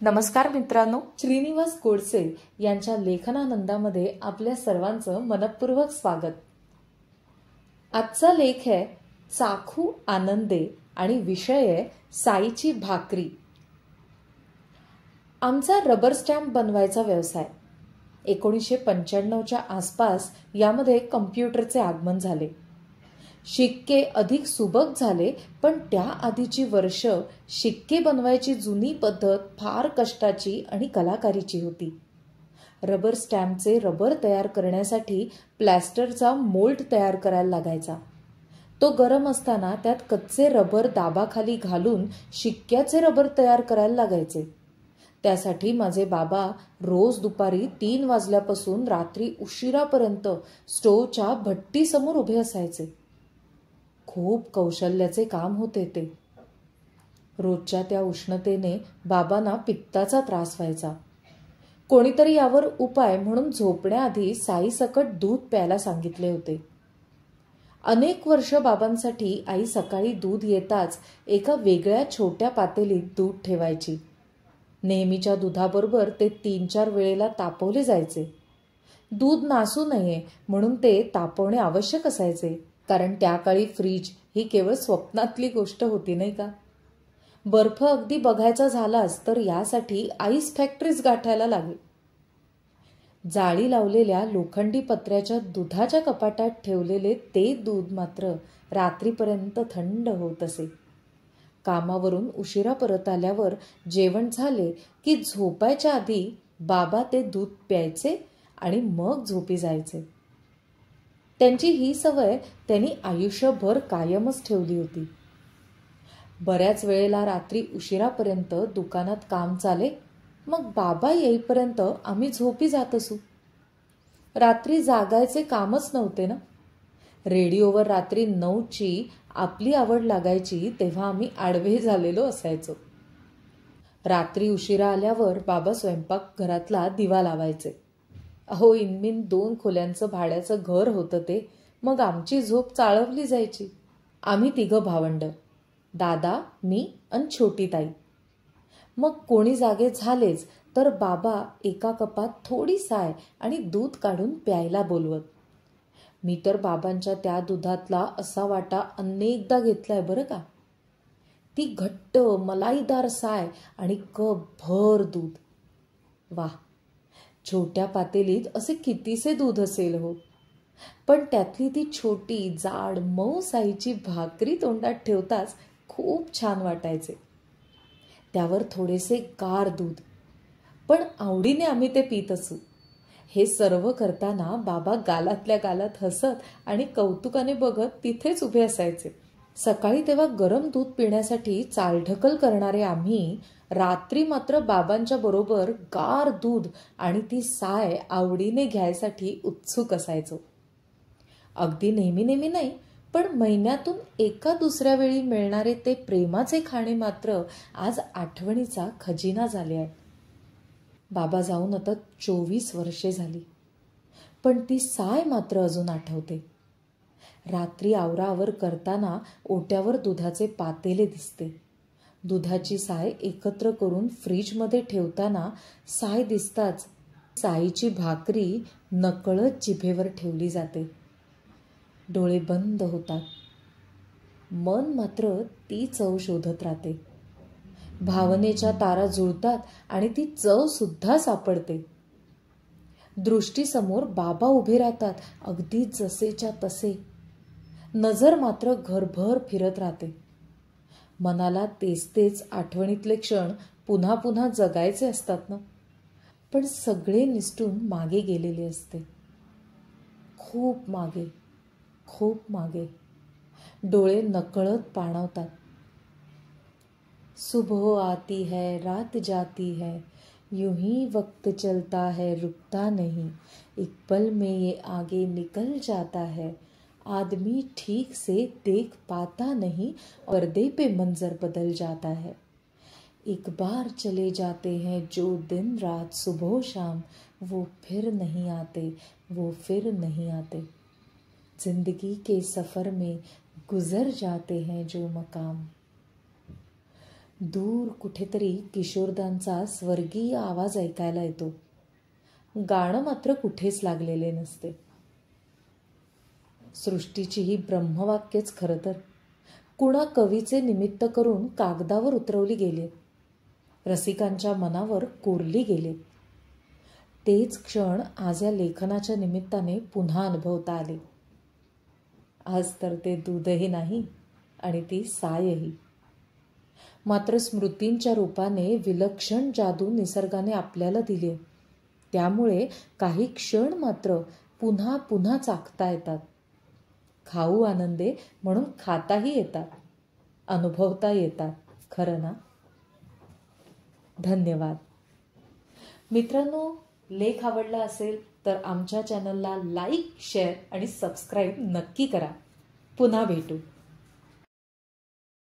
नमस्कार मित्रांनो, श्रीनिवास गोडसे यांच्या लेखनानंदामध्ये आपल्या सर्वांचं मनपूर्वक स्वागत। आजचा लेख आहे चाखू आनंदे आणि विषय आहे साईची भाकरी। आमचा रबर स्टॅम्प बनवायचा व्यवसाय 1995च्या आसपास यामध्ये कम्प्युटरचे आगमन झाले। शिक्के अधिक सुबक झाले, पण त्या आधीची वर्ष शिक्के बनवायची जुनी पद्धत फार कष्टाची आणि कलाकारीची होती। रबर स्टॅम्पचे रबर तयार करण्यासाठी प्लॅस्टरचा मोल्ड तयार करायला लागायचा। तो गरम असताना त्यात कच्चे रबर दाबाखाली घालून शिक्क्याचे रबर तयार करायला लागायचे। त्यासाठी माझे बाबा रोज दुपारी 3 वाजल्यापासून रात्री उशिरापर्यंत स्टोव्हच्या भट्टीसमोर उभे असायचे। खूप कौशल्याचे काम होते ते। रोजच्या त्या उष्णतेने बाबांना पित्ताचा त्रास व्हायचा। कोणीतरी यावर उपाय म्हणून झोपण्याआधी साईसकट दूध प्यायला सांगितले होते। अनेक वर्ष बाबांसाठी आई सकाळी दूध येताच एका वेगळ्या छोट्या पातेलीत दूध ठेवायची। नेहमीच्या दुधाबरोबर ते 3-4 वेळेला तापवले जायचे। दूध नासू नये म्हणून ते तापवणे आवश्यक असायचे, कारण त्या काळी फ्रीज ही केवळ स्वप्नातली गोष्ट होती, नाही का? बर्फ अगदी बघायचा झालाच तर यासाठी आईस फॅक्टरीज गाठायला लागली। जाळी लावलेल्या लोखंडी पत्र्याच्या दुधाच्या कपाटात ठेवलेले ते दूध मात्र रात्रीपर्यंत थंड होत असे। कामावरून उशिरा परत आल्यावर जेवण झाले की झोपायच्या आधी बाबा ते दूध प्यायचे आणि मग झोपी जायचे। त्यांची ही सवय त्यांनी आयुष्यभर कायमच ठेवली होती। बऱ्याच वेळेला रात्री उशिरापर्यंत दुकानात काम चाले, मग बाबा येईपर्यंत आम्ही झोपी जात असू। रात्री जागायचे कामच नव्हते ना। रेडिओवर रात्री 9ची आपली आवड लागायची तेव्हा आम्ही आडवे झालेलो असायचो। रात्री उशिरा आल्यावर बाबा स्वयंपाकघरातला दिवा लावायचे। अहो, इनमिन 2 खोल्यांचं भाड्याचं घर होतं ते, मग आमची झोप चाळवली जायची। आम्ही 3 भावंड, दादा, मी आणि छोटी ताई। मग कोणी जागे झालेच तर बाबा एका कपात थोडी साय आणि दूध काढून प्यायला बोलवत। मी तर बाबांच्या त्या दुधातला असा वाटा अनेकदा घेतलाय बरं का। ती घट्ट मलाईदार साय आणि कप भर दूध, वाह! छोट्या पातेलीत असे कितीसे दूध असेल हो। पण त्यातली ती छोटी जाड मऊ साईची भाकरी तोंडात ठेवताच खूप छान वाटायचे। त्यावर थोडेसे गार दूध, पण आवडीने आम्ही ते पीत असू। हे सर्व करताना बाबा गालातल्या गालात हसत आणि कौतुकाने बघत तिथेच उभे असायचे। सकाळी तेव्हा गरम दूध पिण्यासाठी चालढकल करणारे आम्ही रात्री मात्र बाबांच्या बरोबर गार दूध आणि ती साय आवडीने घ्यायसाठी उत्सुक असायचो। अगदी नेहमी नाही, पण महिन्यातून एका दुसऱ्या वेळी मिळणारे ते प्रेमाचे खाणे मात्र आज आठवणीचा खजिना झाले आहे। बाबा जाऊन आता 24 वर्षे झाली, पण ती साय मात्र अजून आठवते। रात्री आवराआवर करताना ओट्यावर दुधाचे पातेले दिसते। दुधाची साय एकत्र करून फ्रीजमध्ये ठेवताना साय दिसताच साईची भाकरी नकळत जिभेवर ठेवली जाते। डोळे बंद होतात, मन मात्र ती चव शोधत राहते। भावनेच्या तारा जुळतात आणि ती चव सुद्धा सापडते। दृष्टीसमोर बाबा उभे राहतात, अगदी जसेच्या तसे। नजर मात्र घरभर फिरत राहते। मनाला तेच आठवणीतले क्षण पुन्हा पुन्हा जगायचे असतात ना, पण सगळे निसटून मागे गेलेले असते। खूप मागे, खूप मागे। डोळे नकळत पाणावतात। सुबह आती है, रात जाती है, यूं ही वक्त चलता है, रुकता नहीं, एक पल में ये आगे निकल जाता है, आदमी ठीक से देख पाता नहीं, पर्दे पे मंजर बदल जाता है, एक बार चले जाते हैं जो दिन रात सुबह शाम, वो फिर नहीं आते, वो फिर नहीं आते, जिंदगी के सफ़र में गुजर जाते हैं जो मकाम। दूर कुठेतरी किशोरदांचा स्वर्गीय आवाज ऐकायला येतो. गाणं मात्र कुठेच लागलेले नसते. सृष्टीची ही ब्रह्मवाक्यच खरं तर कुणा कवीचे निमित्त करून कागदावर उतरवली गेलीत, रसिकांच्या मनावर कोरली गेलीत. तेच क्षण आज या लेखनाच्या निमित्ताने पुन्हा अनुभवता आले. आज तर ते दूधही नाही आणि ती सायही. मात्र स्मृतींच्या रूपाने विलक्षण जादू निसर्गाने आपल्याला दिली. त्यामुळे काही क्षण मात्र पुन्हा पुन्हा चाखता येतात. खाऊ आनंदे म्हणून खाताही येतात, अनुभवता येतात. खरं ना? धन्यवाद. मित्रांनो, लेख आवडला असेल तर आमच्या चॅनलला लाईक, शेअर आणि सबस्क्राईब नक्की करा. पुन्हा भेटू.